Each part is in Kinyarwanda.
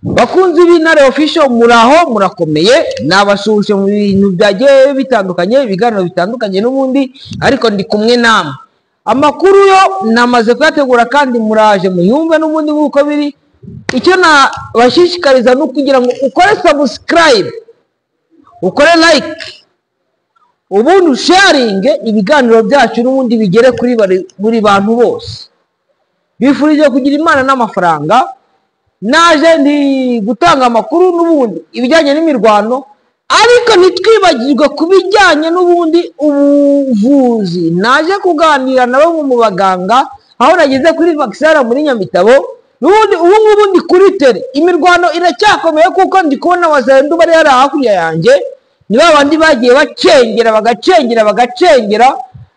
Bakunzi b'Intare Official muraho murakomeye, nabashushe mu bintu byagiye bitandukanye, ibiganiro bitandukanye n'ubundi, ariko ndi kumwe namwe. Amakuru yo namaze kuyategura kandi muraje muyumve n'ubundi nk'uko biri. Icyo nabashishikariza no kugira ngo ukore subscribe, ukore like, ubundi sharing ibiganiro byacu n'ubundi bigere kuri buri bantu bose. Bifurije kugira Imana n'amafaranga. Naje ndi gutanga amakuru n'ubundi ibijyanye n'imirwano, ariko ntitwibagirwe kubijyanye n'ubundi ubuvuzi. Naje kuganira na bamwe mu baganga aho nageze kuri vaccine muri Nyamitabo. N'ubundi ubu ngubu ndi kuri tele, imirwano iracyakomeye kuko ndi kubona abazungu bari hariya hakurya yanjye. Ni babandi bagiye bagacengera,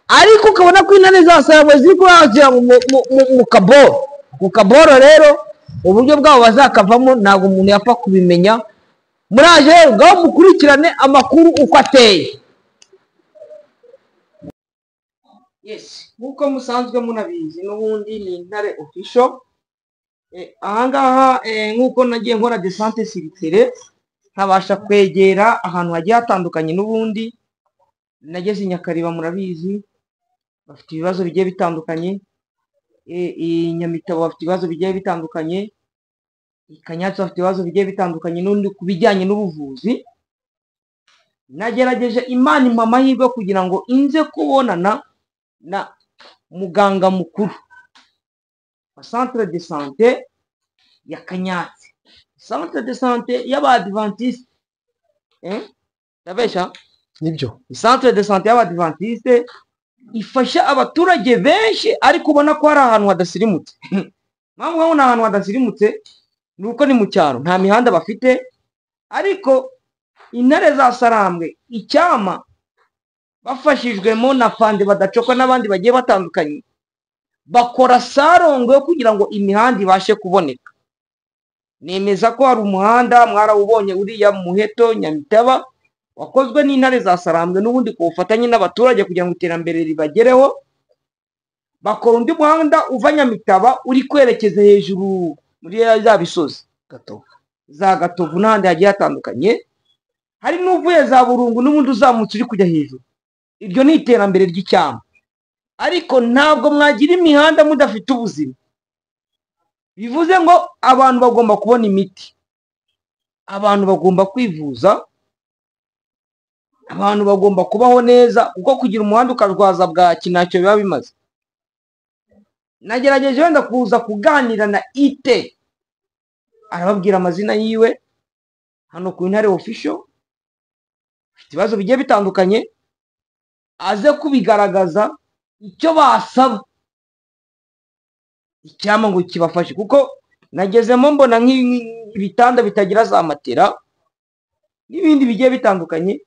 ariko ukabona ko intare zasaba ziri kuhagera mu kaboro rero. Uburyo bwabo bazakavamo ntabwo umuntu yapfa kubimenya. Muraje ngaho mukurikirane amakuru uko ateye. Yes, nkuko musanzwe munabizi n'ubundi ni Intare Official. Ahangaha nkuko nagiye nkora desante sirikere, nkabasha kwegera ahantu hagiye hatandukanye n'ubundi. Nageze i Nyakariba, murabizi bafite ibibazo bigiye bitandukanye. I Nyamitabo bafite ibibazo bigiye bitandukanye, i Kanyatsi bafite ibibazo bigiye bitandukanye n'undi ku bijyanye n'ubuvuzi. Nagerageje, Imana impa amahirwe kugira ngo inze kubonana na muganga mukuru wa centre de santé ya Kanyatsi, centre de santé y'Abadventiste. Ndabesha nibyo, centre de santé y'Abadventiste ifasha abaturage benshi, ariko ubona ko hari ahantu hadasirimutse. Mpamvu nkabona ahantu hadasirimutse ni uko ni mu cyaro, nta mihanda bafite. Ariko intare za Sarambwe Icyama bafashijwemo na Fande Badacokwa n'abandi bagiye batandukanye, bakora sarongo yo kugira ngo imihanda ibashe kuboneka. Nemeza ko hari umuhanda mwarawubonye uriya Muheto Nyamitaba, wakozwe n'intare za Sarambwe n'ubundi ku bufatanye n'abaturage kugira ngo iterambere ribagereho. Bakora undi muhanda uva Nyamitaba uri kwerekeza hejuru muri za bisozi za Gatovu n'ahandi hagiye hatandukanye. Hari n'uvuye za Burungu n'ubundi uzamutse uri kujya hejuru. Iryo ni iterambere ry'Icyama. Ariko ntabwo mwagira imihanda mudafite ubuzima. Bivuze ngo abantu bagomba kubona imiti, abantu bagomba kwivuza, abantu bagomba kubaho neza, kuko kugira umuhanda ukarwaza bwaki ntacyo biba bimaze. Nagerageje wenda kuza kuganira na Ite, arababwira amazina yiwe hano ku Intare Official. Afite ibibazo bigiye bitandukanye, aze kubigaragaza icyo basaba Icyama ngo kibafashe, kuko nagezemo mbona nk'ibitanda bitagira za matera n'ibindi bigiye bitandukanye.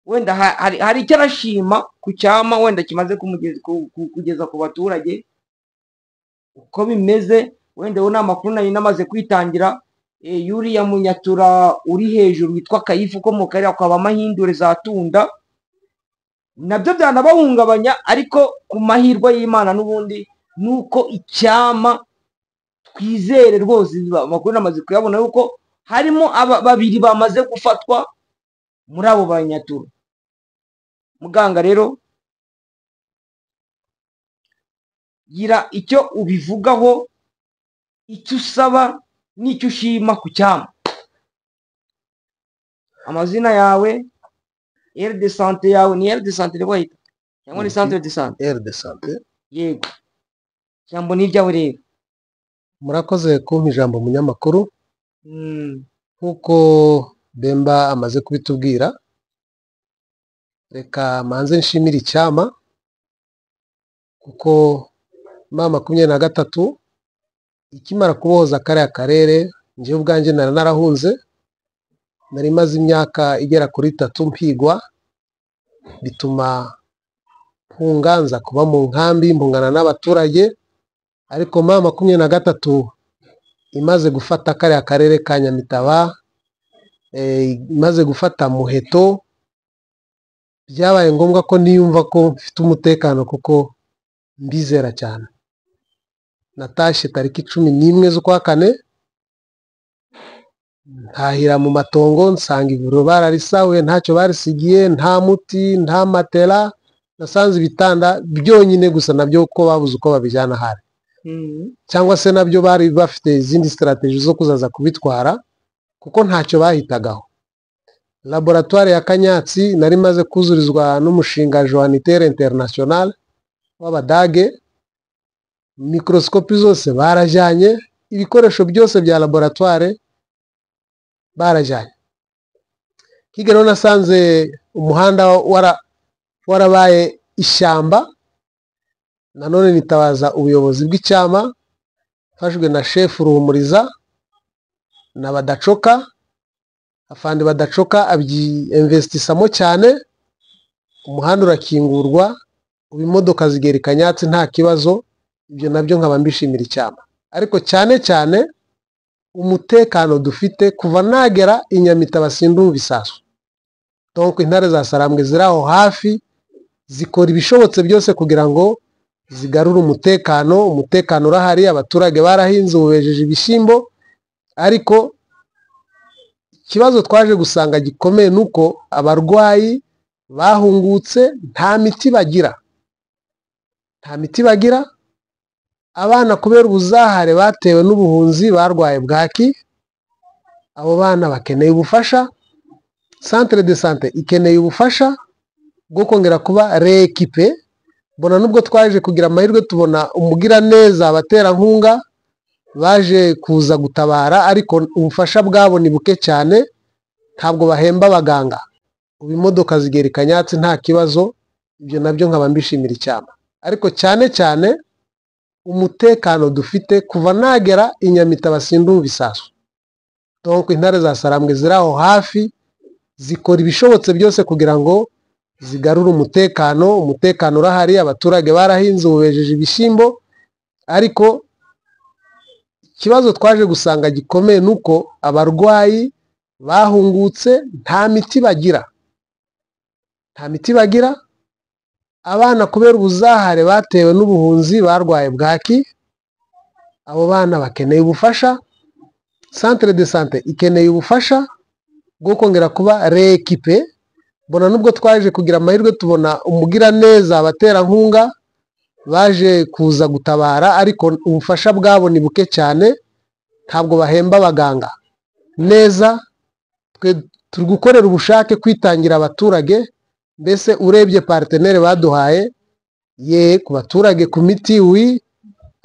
Wenda hari icyo arashima ku Cyama wenda kimaze kugeza ku baturage uko bimeze. Wenda uwo ni amakuru nari namaze kwitangira. Yuriya Munyatura uri hejuru witwa Kayifu ko mu karere akaba amahindure za Tunda, nabyo byanabahungabanya. Ariko ku mahirwe y'Imana n'ubundi nuko Icyama twizere rwose, amakuru namaze kuyabona yuko harimo babiri bamaze gufatwa muri abo Banyatura. Muganga rero, gira icyo ubivugaho, icyo usaba n'icyo ushima ku Cyama. Amazina yawe, aire de santé yawe ni aire de santé rwahita cyangwa ni centre de santé? aire de santé. Yego, jambo ni ryawe rero. Murakoze kumpa ijambo munyamakuru. Nkuko Bemba amaze kubitubwira, reka manze nshimire Icyama, kuko mama 23 ikimara kubohoza kariya karere, njyewe ubwanjye narahunze. Nari maze imyaka igera kuri 3 mpigwa, bituma nza kuba mu nkambi mbungana n'abaturage. Ariko mama 23 imaze gufata kariya karere ka Nyamitaba, imaze gufata Muheto, byabaye ngombwa ko niyumva ko mfite umutekano, kuko mbizera cyane. Natashe tariki 11 z'ukwa kane ntahira mu matongo nsanga ivuriro bararisahuye ntacyo barisigiye, nta muti, nta matera, nasanze ibitanda byonyine gusa nabyo ko babuze uko babijyana ahari, cyangwa se nabyo bari bafite izindi strategy zo kuzaza kubitwara kuko ntacyo bahitagaho. Laboratoire ya Kanyatsi nari maze kuzurizwa n'umushinga Joannitaire International w'Abadage, mikrosikopi zose barajyanye, ibikoresho byose bya laboratoire barajyanye. Kigero nasanze umuhanda warabaye ishyamba, nanone nitabaza ubuyobozi bw'icyama mfashwe na chef Ruhumuriza na Badacoka. Afande Badacoka abyinvestisamo cyane, umuhanda urakingurwa, ubu imodoka zigera i Kanyatsi nta kibazo. Ibyo nabyo nkaba mbishimira icyama, ariko cyane cyane umutekano dufite kuva nagera i Nyamitaba sindumva isasu. Donc intare za Sarambwe ziri aho hafi zikora ibishobotse byose kugira ngo zigarure umutekano. Umutekano urahari, abaturage barahinze, ubejeje ibishyimbo, ariko ikibazo twaje gusanga gikomeye nuko abarwayi bahungutse nta miti bagira, abana kubera ubuzahare batewe n'ubuhunzi barwaye bwaki, abo bana bakeneye ubufasha. Centre de santé ikeneye ubufasha bwo kongera kuba reekipe. Mbona nubwo twaje kugira amahirwe tubona umugiraneza, abaterankunga baje kuza gutabara, ariko ubufasha bwabo ni buke cyane, ntabwo bahemba abaganga. Ubu imodoka zigera i Kanyatsi nta kibazo. Ibyo nabyo nkaba mbishimira icyama, ariko cyane cyane umutekano dufite kuva nagera i Nyamitaba sindumva isasu. Donc intare za Sarambwe ziri aho hafi zikora ibishobotse byose kugira ngo zigarure umutekano. Umutekano urahari, abaturage barahinze, ubejeje ibishyimbo, ariko ikibazo twaje gusanga gikomeye nuko abarwayi bahungutse nta miti bagira, abana kubera ubuzahare batewe n'ubuhunzi barwaye bwaki, abo bana bakeneye ubufasha. Centre de santé ikeneye ubufasha bwo kongera kuba reekipe. Mbona nubwo twaje kugira amahirwe tubona umugiraneza, abaterankunga baje kuza gutabara, ariko ubufasha bwabo ni buke cyane, ntabwo bahemba abaganga neza. Twe turi gukorera ubushake kwitangira abaturage. Mbese urebye partenaire baduhaye ye ku baturage ku miti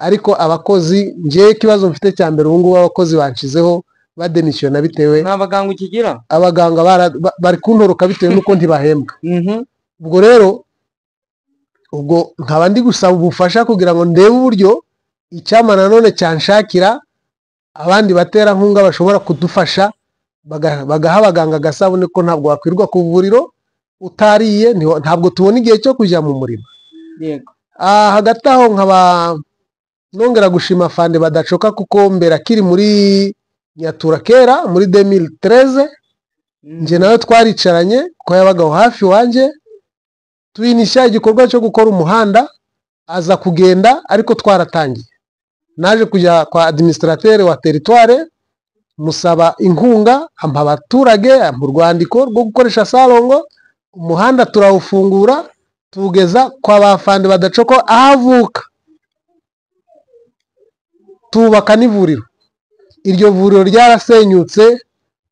ariko abakozi, ngiye ikibazo mfite cya mbere, ubu ngubu abakozi banshizeho bademisiyona bitewe nta baganga ukigira, abaganga bari kuntoroka bitewe nuko ntibahembwa. Ubwo rero nkaba ndi gusaba ubufasha kugira ngo ndebe uburyo icyama nanone cyanshakira abandi baterankunga bashobora kudufasha, bagaha abaganga agasabune, ko ntabwo wakwirwa ku ivuriro utariye, ntabwo tubona igihe cyo kujya mu murima. Hagati aho nkaba nongera gushima Afande Badacoka kuko mbere akiri muri Nyatura kera muri 2013 nje nawe twaricaranye, ko yabagaho hafi wanje, tuyinisha igikorwa cyo gukora umuhanda, aza kugenda, ariko twaratangiye. Naje kujya kwa administrateur wa territoire musaba inkunga, ampa abaturage, mu rwandiko rwo gukoresha Salongo, umuhanda turawufungura tugeza kwa bafande Badacoko ahavuka, tubaka n'ivuriro. Iryo vuriro ryarasenyutse,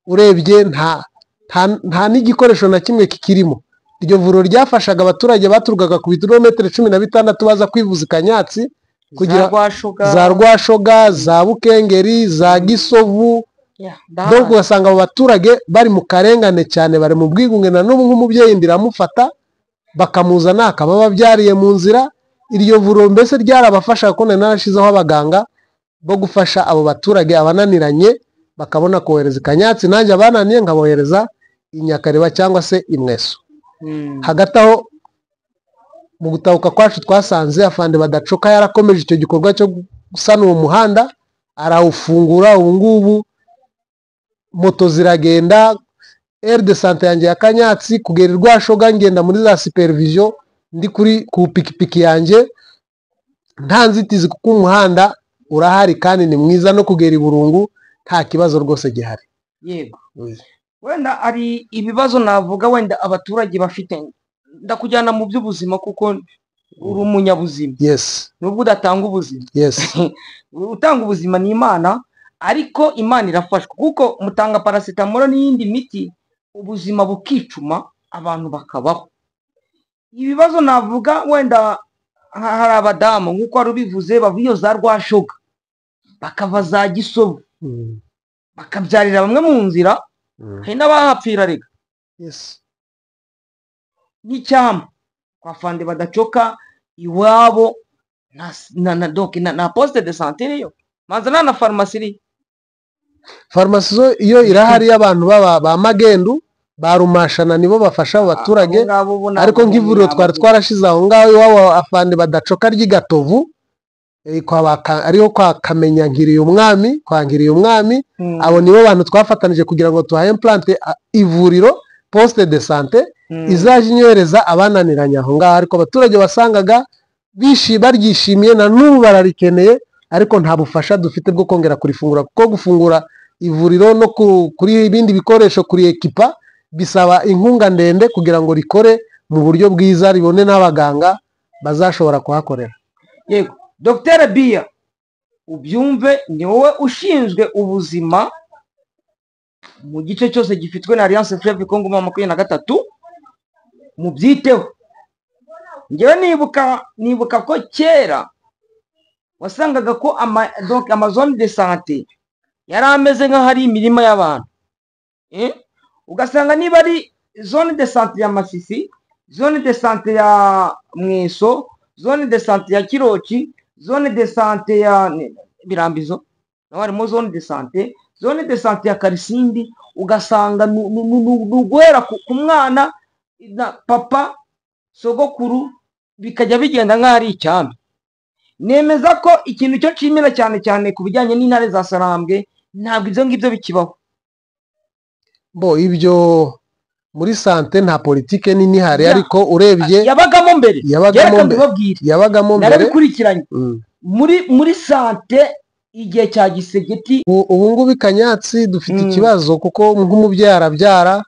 urebye nta n'igikoresho na kimwe kikirimo. Iryo vuriro ryafashaga abaturage baturukaga ku birometero 16 baza kwivuza i Kanyatsi, kugira za Rwashoga, za Bukengeri, za Gisovu. Donc ugasanga abo baturage bari mu karengane cyane, bari mu bwigunge, na n'ubu nk'umubyeyi ndiramufata bakamuzana akaba babyariye mu nzira. Iryo vuriro mbese ryarabafasha, ko narashizeho abaganga bo gufasha abo baturage abananiranye, bakabona kohereza i Kanyatsi, nanjye abananiye nkabohereza i Nyakareba cyangwa se i Mweso. Hagati aho mu gutahuka kwacu twasanze Afande Badacoka yarakomeje icyo gikorwa cyo gusana uwo muhanda, arawufungura. Ubu ngubu moto ziragenda, aire de santé yanjye ya Kanyatsi kugera Rwashoga, ngenda muri za supervision ndi kuri ku pikipiki yanjye, nta nzitizi, kuko umuhanda urahari kandi ni mwiza, no kugera i Burungu nta kibazo rwose gihari. yego Oui. wenda hari ibibazo navuga wenda abaturage bafite, ndakujyana mu by'ubuzima kuko uri umunyabuzima, Yes. nubwo udatanga ubuzima. Yes. Utanga ubuzima ni Imana, ariko Imana irafashwa kuko mutanga paracetamol n'iyindi miti, ubuzima bukicuma abantu bakabaho. Ibibazo navuga wenda hari abadamu nk'uko wari ubivuze bava iyo za Rwashoga bakava za Gisovu bakabyarira bamwe mu nzira, hari n'abahapfira rega. Yes. N'icyama kwa Fande badacoka iwabo na poste de santé iriyo, manza na farumasi iriyo. Farumasi zo iyo irahari y'abantu ba magendu barumashana nibo bafasha abaturage, ariko nk'ivuriro twari twarashize aho ngaho iwabo Afande badacoka ry'Igatovu, ariho kwa Kamenya Nkiriye Umwami, kwa Nkiriye Umwami, abo nibo bantu twafatanije kugira ngo tuhaye implante ivuriro poste de santé izaje inyohereza abananiranye aho ngaho, ariko abaturage wasangaga baryishimiye na n'ubu bararikeneye, ariko nta bufasha dufite bwo kongera kurifungura, kuko gufungura ivuriro no kuri ibindi bikoresho kuri ekipa bisaba inkunga ndende kugira ngo rikore mu buryo bwiza, ribone n'abaganga bazashobora kuhakorera. Yego Dr Bia, ubyumve ni wowe ushinzwe ubuzima mu gice cyose gifitwe na Alliance Fleuve Congo 23, mubyiteho. Ngewe nibuka ko kera wasangaga ko amazone de santé yari ameze nk'ahari imirima y'abantu, ugasanga niba ari zone de santé ya Masisi, zone de santé ya Mweso, zone de santé ya Kiroki, zone de santé ya Birambizo, naho harimo zone de santé ya Karisimbi, ugasanga nuguhera ku mwana na papa sogokuru bikajya bigenda nk'ahari icyambi. Nemeza ko ikintu cyo nshimira cyane cyane ku bijyanye n'intare za Sarambwe, ntabwo ibyo ngibyo bikibaho. Bo ibyo muri sante nta politike nini hari, ariko urebye yabagamo mbere, yabagamo mbere narabikurikiranye muri sante igihe cya Gisegeti. Ubu ngubu Kanyatsi dufite ikibazo kuko nk'umubyeyi arabyara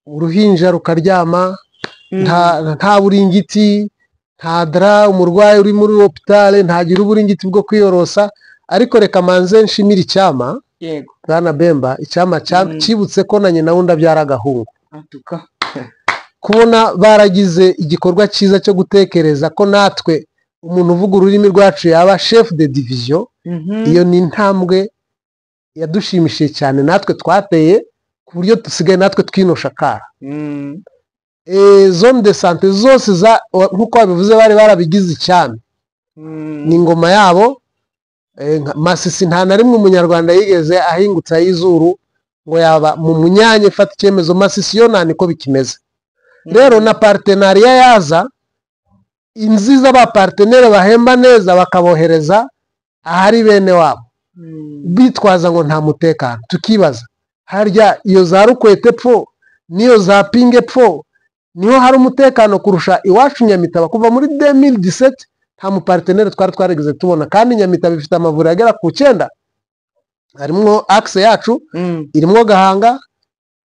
uruhinja rukaryama, nta buringiti, nta dara, umurwayi uri muri hopitale ntagira uburingiti bwo kwiyorosa. Ariko reka manze nshimira icyama, yego Bwana Bemba, icyama cyibutse ko na nyina wundi abyara agahungu. Kubona baragize igikorwa cyiza cyo gutekereza ko natwe umuntu uvuga ururimi rwacu yaba chef de division, iyo ni intambwe yadushimishije cyane, natwe twateye ku buryo dusigaye natwe twinosha akara. Zone de santé zose nk'uko babivuze bari barabigize icyami, ni ingoma yabo. Masisi nta na rimwe umunyarwanda yigeze ahingutse ay'izuru ngo yaba mu munyanya ifata icyemezo. Masisi yo nta niko bikimeze. Rero na partenariya yaza inziza, ba partenere bahemba neza bakabohereza ahari bene wabo, bitwaza ngo nta mutekano. Tukibaza harya iyo za Rukwete pfo niyo za Pinge pfo niho hari umutekano kurusha iwacu Nyamitaba? Kuva muri 2017 nta mupartenere twari twarigeze tubona, kandi Nyamitaba ifite amavuriro agera ku 9, harimo axe yacu, irimo Gahanga,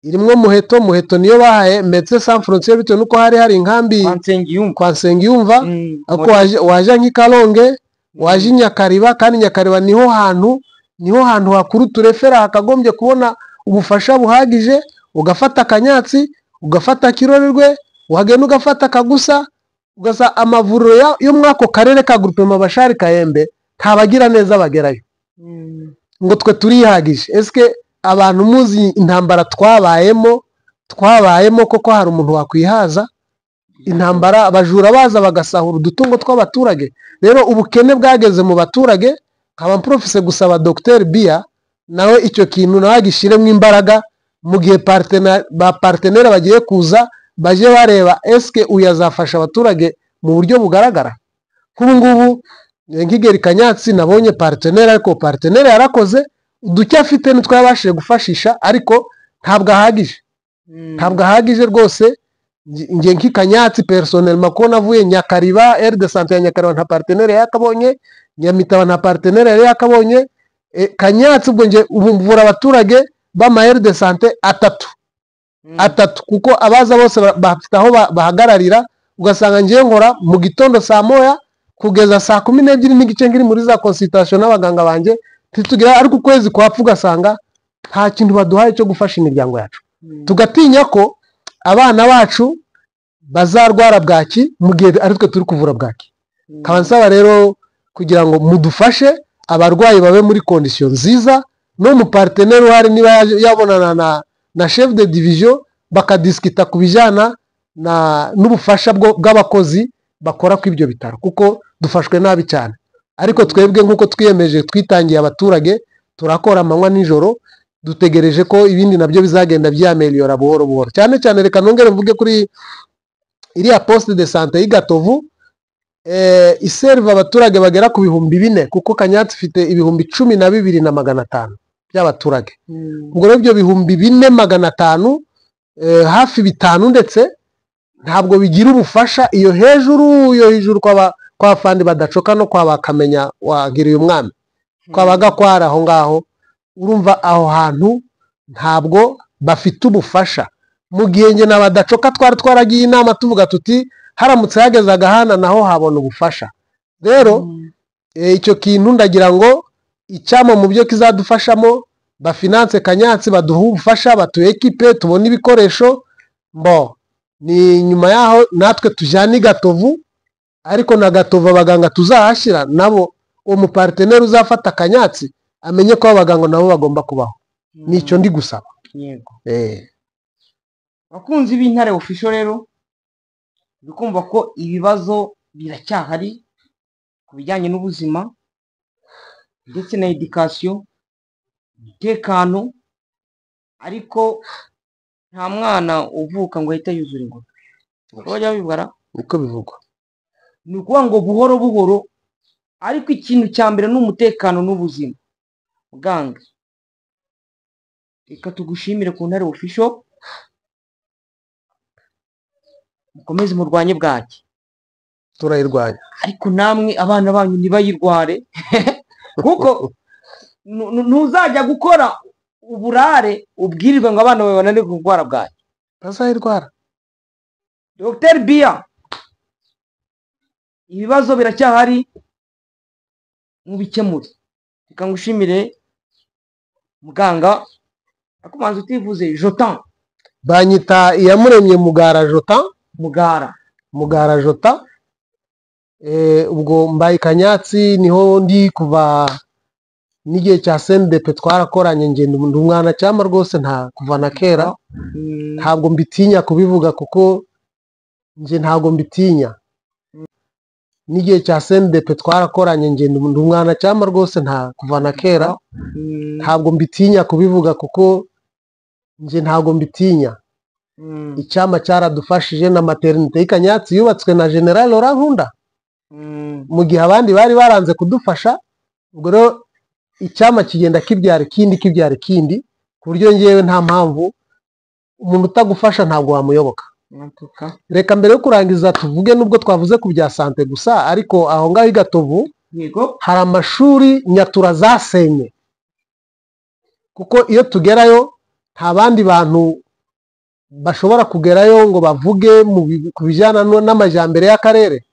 irimo Muheto niyo bahaye Médecins Sans Frontières bitewe nuko hari inkambi kwa Nsengiyumva, ako waje nk'Ikalonge, waje Nyakariba, kandi Nyakariba niho hantu hakuru turefera hakagombye kubona ubufasha buhagije. Ugafata Kanyatsi, ugafata Kirorerwe, wagenda ugafata Kagusa, ugasa amavuriro yo mwako karere ka groupement Bashari Kayembe ntabagira neza bagerayo. Ngo twe turihagije. Eske abantu muzi intambara twabayemo koko hari umuntu wakwihaza? Intambara abajura baza bagasahura udutungo tw'abaturage. Rero ubukene bwageze mu baturage, nkaba mprofise gusaba Dr Bia nawe icyo kintu nawe agishiremo imbaraga, mu gihe partenere bagiye kuza baje bareba eske uyazafasha abaturage mu buryo bugaragara. Kubu ngubu nkigeri Kanyatsi nabonye partenere, ariko partenere yarakoze uducya afite nitwabashije gufashisha, ariko ntabwo ahagije rwose. Nge nk'Ikanyatsi personnel mako navuye Nyakariba, aire de santé ya Nyakariba nta partenere yakabonye, Nyamitaba nta partenere yari yakabonye. Kanyatsi ubwo nge umvura abaturage b'amahere de sante atatu kuko abaza bose bafite aho bahagararira, ugasanga ngiye nkora mu gitondo saa moya kugeza saa 12 n'igice ngiri muri za consultation n'abaganga banje titugira, ariko ukwezi kwapfa ugasanga nta kintu baduhaye cyo gufasha imiryango yacu. Tugatinya ko abana bacu bazarwara bwaki mu gihe aritwe turi kuvura bwaki. Kabansaba rero kugira ngo mudufashe abarwayi babe muri condition nziza, no mu partenaire uhari niba yabonana na chef de division bakadiskita kubijana n'ubufasha bw'abakozi bakora ku ibyo bitaro, kuko dufashwe nabi cyane. Ariko twebwe nkuko twiyemeje twitangiye abaturage, turakora amanywa nijoro, dutegereje ko ibindi nabyo bizagenda byameliora buhoro buhoro. Cyane cyane reka nongere mvuge kuri iriya poste de santé y'Igatovu, iserva abaturage bagera ku 4,000 kuko Kanyatsi ifite 12,500 by'abaturage. Ubwo rero ibyo 4,500 hafi 5 ndetse ntabwo bigira ubufasha iyo hejuru kwa fandi badacoka no kwa bakamenya wagiriye umwami kwa bagakwara aho ngaho. Urumva aho hantu ntabwo bafite ubufasha. Mu gihe nge n'abadacoka twaragiye inama tuvuga tuti haramutse hageze agahana naho habona ubufasha. Rero icyo kintu ndagira ngo icyama mu byo kizadufashamo bafinance Kanyatsi, baduha ubufasha, batu equipe, tubone ibikoresho ni nyuma yaho natwe tujyane Gatovu, ariko na Gatovu abaganga tuzahashyira nabo uwo partenaire uzafata Kanyatsi amenye ko abaganga nabo bagomba kubaho. Nicyo ndi gusaba. Yego. Bakunzi b'Intare Official rero bikumva ko ibibazo biracyahari ku bijyanye n'ubuzima ndetse na education, umutekano, ariko nta mwana uvuka ngo ahita yuzura ingoma. Bajya bibwara niko bivugwa. Ni ukuvuga ngo buhoro buhoro, ariko ikintu cya mbere ni umutekano n'ubuzima. Muganga, reka tugushimire ku Ntare Official, mukomeze murwanye bwaki. Turayirwanya, ariko namwe abana banyu ntibayirware kuko ntuzajya gukora uburare ubwirirwe ngo abana bawe banane kurwara bwaki. bazayirwara. Dr. Bia, ibibazo biracyahari, mubikemure. Reka ngushimire muganga, akumanza utivuze Jotan. Banyita Iyamuremye Mugara Jotan. Mugara Jotan. Ubwo mbaye Kanyatsi niho ndi kuva n'igihe cya CNDP twarakoranye, nge ndi umwana cyama rwose nta kuva na kera. Ntabwo mbitinya kubivuga kuko nge ntabwo mbitinya. N'igihe cya CNDP twarakoranye, nge ndi umwana cyama rwose nta kuva na kera. Ntabwo mbitinya kubivuga kuko nge ntabwo mbitinya. Icyama cyaradufashije na maternité y'Ikanyatsi yubatswe na General Laurent Nkunda mu gihe abandi bari baranze kudufasha. Ubwo rero icyama kigenda kibyara ikindi ku buryo ngewe nta mpamvu umuntu utagufasha ntabwo wamuyoboka. Reka mbere yo kurangiza tuvuge nubwo twavuze ku bya sante gusa, ariko aho ngaho Igatovu hari amashuri nyatura zasenye, kuko iyo tugerayo nta bandi bantu bashobora kugerayo ngo bavuge ku bijyana n'amajyambere y'akarere.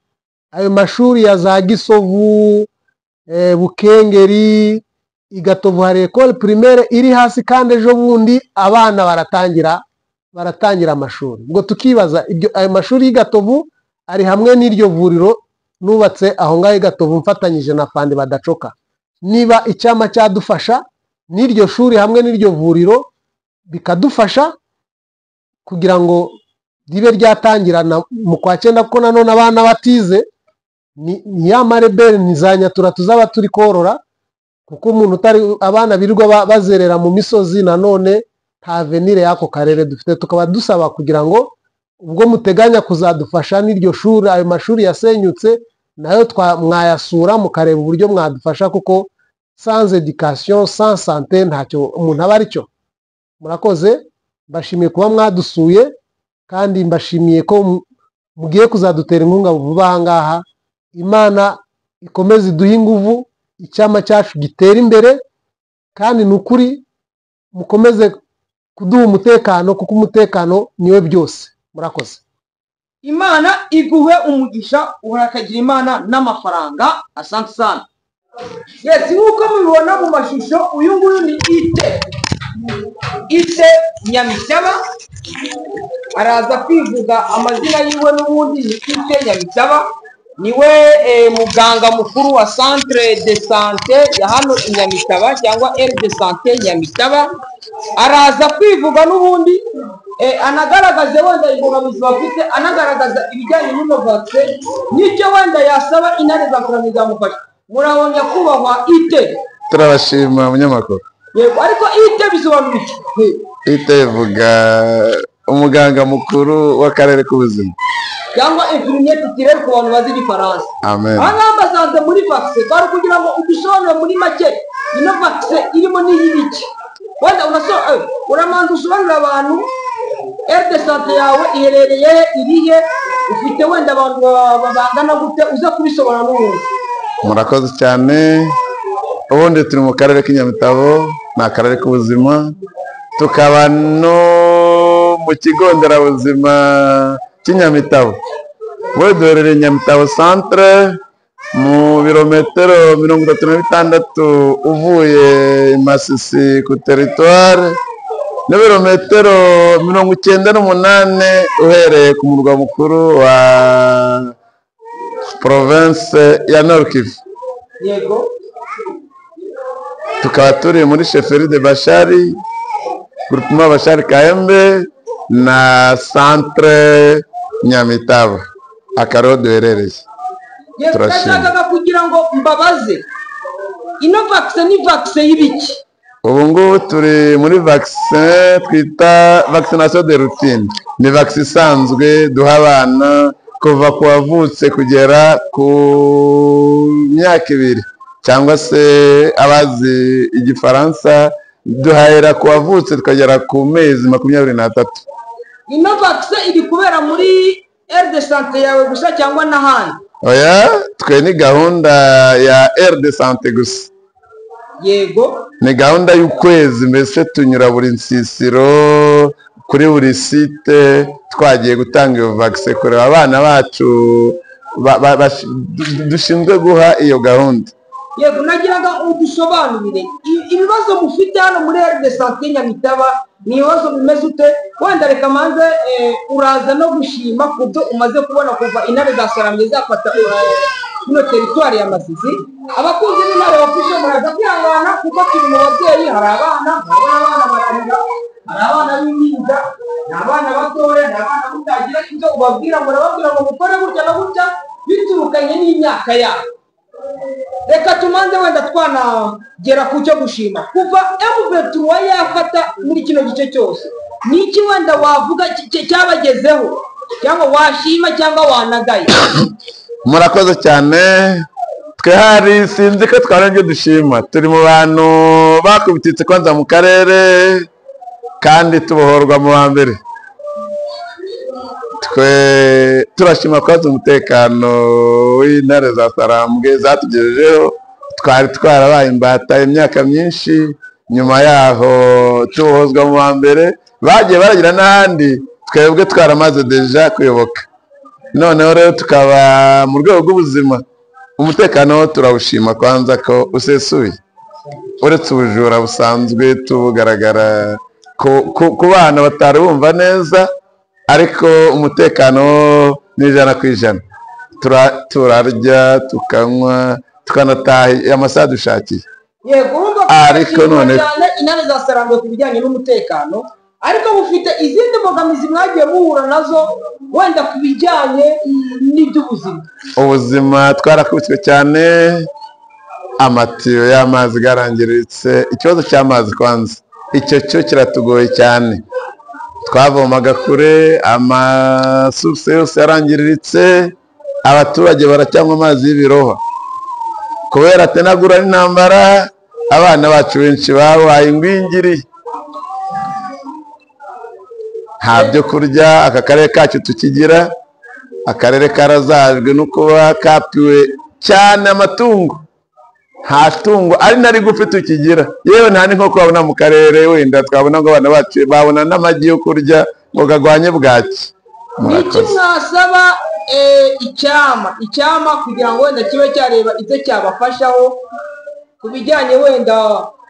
Ayo mashuri ya za Gisovu, Bukengeri, Igatovu hari école primaire iri hasi, kandi ejo bundi abana baratangira amashuri. Ubwo tukibaza ayo mashuri y'Igatovu ari hamwe n'iryo vuriro nubatse aho ngaho Igatovu mfatanyije na fandi badacoka. Niba icyama cyadufasha n'iryo shuri hamwe n'iryo vuriro bikadufasha kugira ngo ribe ryatangirana mu kwa 9, kuko nanone abana batize ni ya marebere ntizanyatura tuzaba turi korora, kuko umuntu utari abana birirwa bazerera mu misozi nanone nta avenir y'ako karere dufite. Tukaba dusaba kugira ngo ubwo muteganya kuzadufasha n'iryo shuri, ayo mashuri yasenyutse nayo mwayasura mukareba uburyo mwadufasha, kuko sans education sans santé ntacyo umuntu aba aricyo. Murakoze, mbashimiye kuba mwadusuye, kandi mbashimiye ko mugiye kuzadutera inkunga vuba aha ngaha. Imana ikomeze iduhe inguvu, icyama cyacu gitera imbere, kandi nukuri mukomeze kuduha umutekano kuko umutekano niwe byose. Murakoze. Imana iguhe umugisha, urakagira Imana n'amafaranga. Asante sana. Yes, nkuko mubibona mu mashusho, uyu nguyu ni Ite Nyamitaba. Araza kwivuga amazina yiwe, n'ubundi ni Ite Nyamitaba. Niwe muganga mukuru wa centre de santé ya hano i Nyamitaba cyangwa R de santé Nyamitaba. Araza kwivuga n'ubundi anagaragaze wenda imbogamizi bafite, anagaragaza ibijyanye n'inovace n'icyo wenda yasaba intare za Kurama izamufasha. Murabona kubahwa Ite. Turabashima munyamakuru. Yego, ariko Ite bisobanura iki? Ite ivuga umuganga mukuru w'akarere k'ubuzima cyangwa infirmier titulaire ku bantu bazi igifaransa. Amen. Aha basanze muri vaccine bari kugira ngo udusobanure muri make ino vaccine irimo n'iyibiki. Wenda uramanza usobanurira abantu R de santé yawe iherereye irihe, ufite wenda abantu babangana gute, uze kubisobanura n'ubundi. Murakoze cyane. Ubundi turi mu karere k'Inyamitabo, ni akarere k'ubuzima, tukaba no mu kigo nderabuzima cy'Inyamitabo. Wowe duherereye Nyamitabo centre mu birometero 36 uvuye Masisi ku territoire, n'ibirometero 98 uhereye ku murwa mukuru wa province ya Nord Kivu. Yego. Tukaba turi muri chefferie de Bashari, groupement Bashari Kayembe na centre Nyamitabo, akaro duherereye. Turashaka kugira ngo mbabaze ino vaccine ni vaccine y'ibiki? Ubu ngubu turi muri vaccine twita vaccination de routine. Ni vaccine isanzwe duha abana kuva ku wavutse kugera ku myaka 2, cyangwa se abazi igifaransa duhahera ku wavutse tukagera ku mezi 23. Ino vaccine iri kubera muri R de santé yawe gusa cyangwa n'ahandi? Oya, twe ni gahunda ya R de santé gusa. Yego. Ni gahunda y'ukwezi, mbese tunyura buri nsisiro kuri buri site twagiye gutanga iyo vaccine kureba abana bacu dushinzwe guha iyo gahunda. Yego, nagiraga udusobanurire ibibazo mufite hano muri R de santé Nyamitaba ni ibibazo bimeze ute? Wenda reka manze uraza no gushima kubyo umaze kubona kuva intare za Saramye zafata ino territoire ya Masisi. Abakunzi b'intare bafishe muraza kwihangana kuko turi mu babyeyi, hari abana bararira, hari abana b'impinja, ni abana batoya, ni abana mutagira icyo ubabwira, murababwira ngo mukore gutya na gutya biturukanye n'imyaka yabo. Reka tumanze wenda twanagera ku cyo gushima kuva M23 yafata muri kino gice cyose. Niki wenda wavuga cyabagezeho cyangwa washima cyangwa wanagaye? Murakoze cyane. Twe hari sinzi ko twaranje dushima, turi mu bantu bakubititse kwanza mu karere kandi tubohorwa mu wa mbere. Twe turashima kwaza umutekano w'intare za Sarambwe zatugejejeho. Twari twarabaye imbata imyaka myinshi, nyuma yaho tubohozwa mu wa mbere, bagiye baragira n'ahandi twebwe twaramaze deja kuyoboka. Noneho rero tukaba mu rwego rw'ubuzima, umutekano turawushima kwanza ko usesuye, uretse ubujura busanzwe tubugaragara ku bana batari bumva neza, ariko umutekano ni 100%. Turarya tukanywa tukanataha amasaha dushakiye. Yego, ariko none intare za Saramwe ku bijyanye n'umutekano, ariko bufite izindi mbogamizi mwagiye muhura nazo wenda ku bijyanye n'iby'ubuzima? Ubuzima twarakubiswe cyane, amatiyo y'amazi garangiritse. Ikibazo cy'amazi kwanza icyo cyo kiratugoye cyane, twavomaga kure, amasource yose yarangiritse, abaturage baracyanywa amazi y'ibiroha kubera tenagura n'intambara. Abana bacu benshi babaye ingwingiri, nta byo kurya. Aka karere kacu tukigira, akarere karazajwe no kuba kapiwe cyane amatungo. nta tungo ari nari gufi tukigira, yewe nta n'inkoko babona mu karere, wenda twabona ngo abana bacu babona n'amagi yo kurya ngo gagwanye bwaki. Niki mwasaba icyama kugira ngo wenda kibe cyareba icyo cyabafashaho ku bijyanye wenda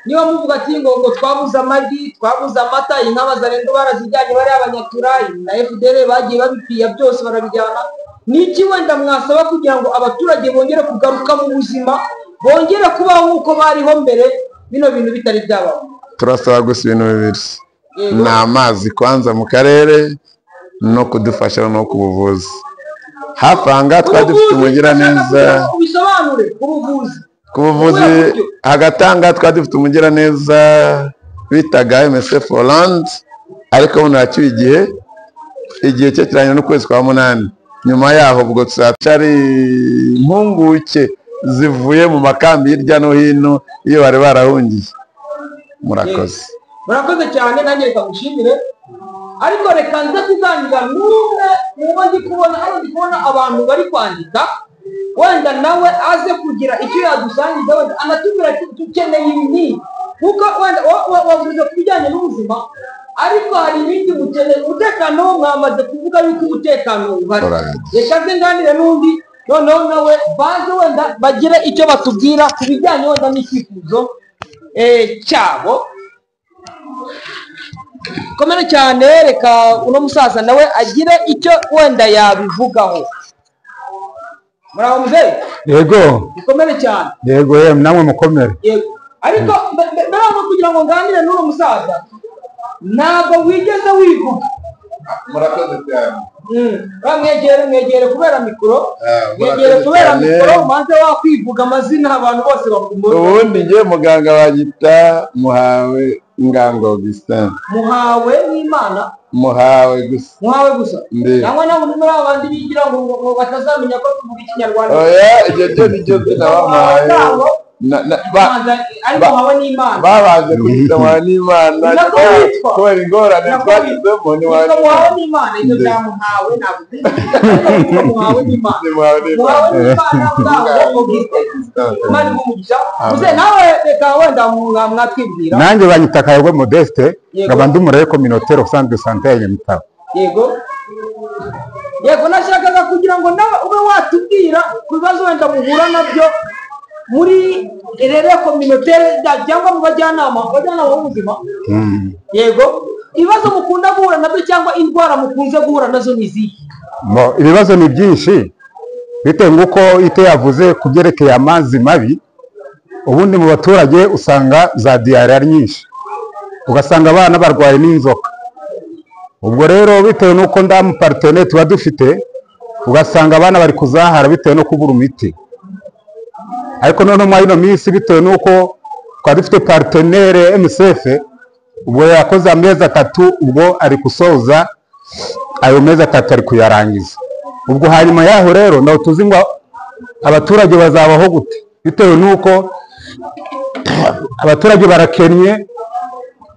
niba muvuga ati ngo twabuze amagi, twabuze amata, inka bazarendo barazijyanye bari abanyaturayi na FDL bagiye babipiya byose barabijyana, niki wenda mwasaba kugira ngo abaturage bongere kugaruka mu buzima, bongere kubaho nk'uko bariho mbere, bino bintu bitari byabaho? Turasaba gusa ibintu bibiri, ni amazi kwanza mu karere no kudufasha no ku buvuzi. Hafi aha ngaha twari dufite umugiraneza, ubisobanure ku buvuzi hagati aha ngaha twari dufite umugiraneza bitaga MSF Hollande, ariko ubu ntacyuye igihe cye kirangirana n'ukwezi kwa 8. Nyuma yaho ubwo tuzacari impunguke zivuye mu makambi hirya no hino iyo bari barahungiye. Murakoze cyane, nanjye reka mushimire, ariko reka nza kuganira n'umwe muba ndi kubona abantu bari kwandika, wenda nawe aze kugira icyo yadusangiza, wenda anatubwira ati dukeneye ibi kuko wenda wavuze ku bijyanye n'ubuzima, ariko hari ibindi mukeneye. Umutekano mwamaze kuvuga yuko umutekano uhari, reka nze nganire n'undi noneho nawe baze wenda bagire icyo batubwira ku bijyanye wenda n'icyifuzo cyabo. Komera cyane, reka uno musaza nawe agire icyo wenda yabivugaho. Muraho muzehe? Yego. Bikomere cyane. Yego, namwe mukomere. Yego. Ariko mbere kugira ngo nganire n'uno musaza, ntabwo wigeze wivuga. Murakoze cyane. Mwegere kubera mikoro, maze wakwivuga amazina abantu bose bakumbuye. Ubundi ngiye muganga bagita Muhawe Ngango Augustin. Muhawe n'Imana? Muhawe gusa. Cyangwa nabo muri abandi bigira ngo batazamenya ko tuvuga Ikinyarwanda. Oya, icyo nicyo tunabahaye. Ariko Muhawe n'Imana babaje kwita Muhawe n'Imana kubera ingorane twagizemo. Ni Muhawe n'Imana, ibyo bya Muhawe ntabwo Muhawe n'Imana nawe reka wenda mwatwibwira. Nanjye banyita Kayogwe Modeste, nkaba ndi umurere communautaire au centre de santé ya Nyamitabo. Yego, nashakaga kugira ngo nawe ube watubwira ku bibazo wenda muhura nabyo muri rere communautaire cyangwa mu bajyanama b'ubuzima. Yego, ibibazo mukunda guhura nabyo cyangwa indwara mukunze guhura nazo ni izihe? Ibibazo ni byinshi bitewe n'uko ite yavuze ku byerekeye amazi mabi. Ubundi mu baturage usanga za diarrhea ari nyinshi, ugasanga abana barwaye n'inzoka. Ubwo rero bitewe n'uko ndamu partenaire tuba dufite, ugasanga abana bari kuzahara bitewe no kubura imiti. Ariko none muri ino minsi bitewe n'uko twari dufite partenaire MSF, ubwo yakoze amezi 3, ubwo ari gusoza ayo mezi 3 ari kuyarangiza. Ubwo hanyuma yaho rero ndaho tuzi ngo abaturage bazabaho gute, bitewe n'uko abaturage barakennye.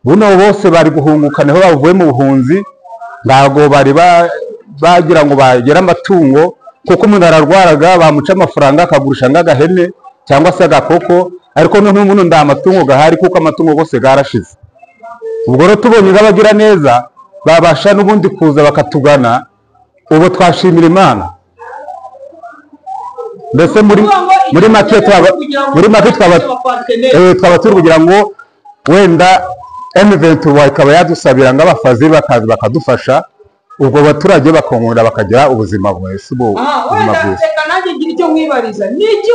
Buno bose bari guhunguka, niho bavuye mu buhunzi, ntago bari bagira ngo bagere amatungo, kuko umuntu ararwaraga bamuca amafaranga akagurisha ng'agahene cyangwa se agakoko, ariko none umuntu nda amatungo gahari kuko amatungo gose garashize. Ubwo rero tubonye abagira neza babasha n'ubundi kuza bakatugana, ubu twashimira Imana. Mbese muri make twaba turi kugira ngo wenda M23 ikaba yadusabira ng'abafazi bakazi bakadufasha, ubwo baturage bakongera bakagira ubuzima bwiza. Reka nanjye ngira icyo mwibariza, niki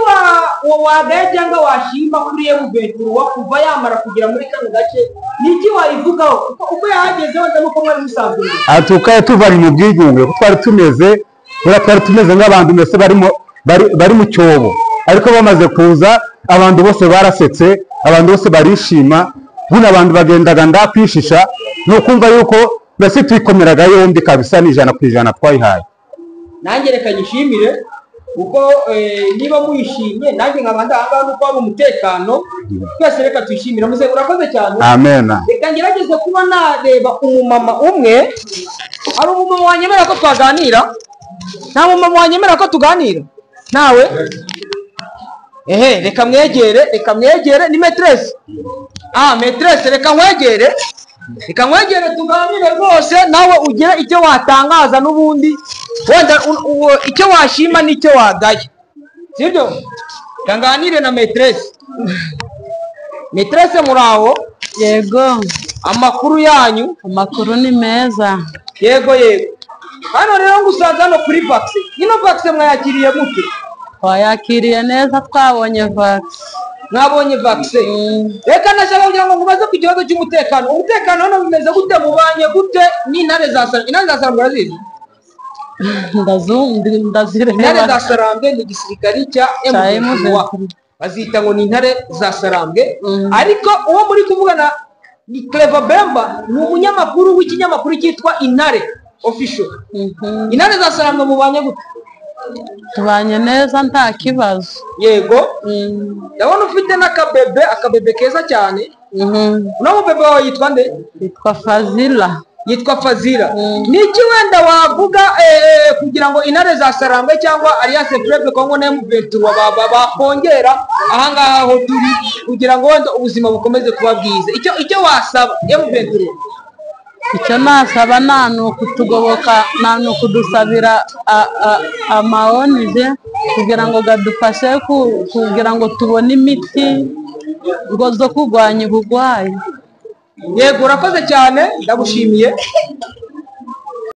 wagaye cyangwa washima kuri M23 kuva yamara kugira muri kano gace, niki wayivugaho uko yahageze wenda nuko mwari musanzwe? Atukaye tuvari mu bwigunge, ko twari tumeze nk'abantu mbese bari mu cyobo, ariko bamaze kuza abantu bose barasetse, abantu bose barishima. Buno abantu bagendaga ndakwishisha no kumva yuko mbese twikomeraga yombi kabisa, ni 100% twayihaye. Nanjye reka nyishimire kuko niba muyishimye nanjye nkaba ndahanga nuko ari umutekano, twese reka twishimire. Muze urakoze cyane. Amen. Reka ngerageze kuba nareba umumama umwe. Ari umumama wanyemera ko twaganira? Nta mumama wanyemera ko tuganira nawe? reka mwegere ni maîtresse. Maîtresse, reka mwegere tuganire rwose, nawe ugire icyo watangaza n'ubundi wenda icyo washima n'icyo wagaye, sibyo? Kanganire na maîtresse. Maîtresse muraho? Yego. Amakuru yanyu? Amakuru ni meza. Yego. Hano rero ngusanze hano kuri vaccine. Ino vaccine mwayakiriye gute? Twayakiriye neza, twabonye vaccine. Mwabonye vaccine? Reka nashaka kugira ngo mubaze ku kibazo cy'umutekano. Umutekano hano bimeze gute, mubanye gute n'intare za Sarambwe? Intare za Sarambwe urazizi? Ndazireba. Intare za Sarambwe ni igisirikari cya M23. Bazita ngo ni intare za Sarambwe. Ariko uwo muri kuvugana ni Clever Bemba, ni umunyamakuru w'ikinyamakuru cyitwa Intare Official. Intare za Sarambwe mubanye gute? Tubanye neza nta kibazo. Yego. Ndabona ufite akabebe keza cyane. Uno bebe wawe yitwa nde? Yitwa Fazila. Niki wenda wavuga kugira ngo intare za Sarambwe cyangwa Alliance Fleuve Congo na M23 bakongera ahangaha aho turi kugira ngo wenda ubuzima bukomeze kuba bwiza? Icyo wasaba M23? Icyo nasaba nanu kutugoboka, nanu kudusabira amaonije kugira ngo gadufashe kugira ngo tubone imiti ngo zo kurwanya ubugwayi. Yego, urakoze cyane, ndagushimiye.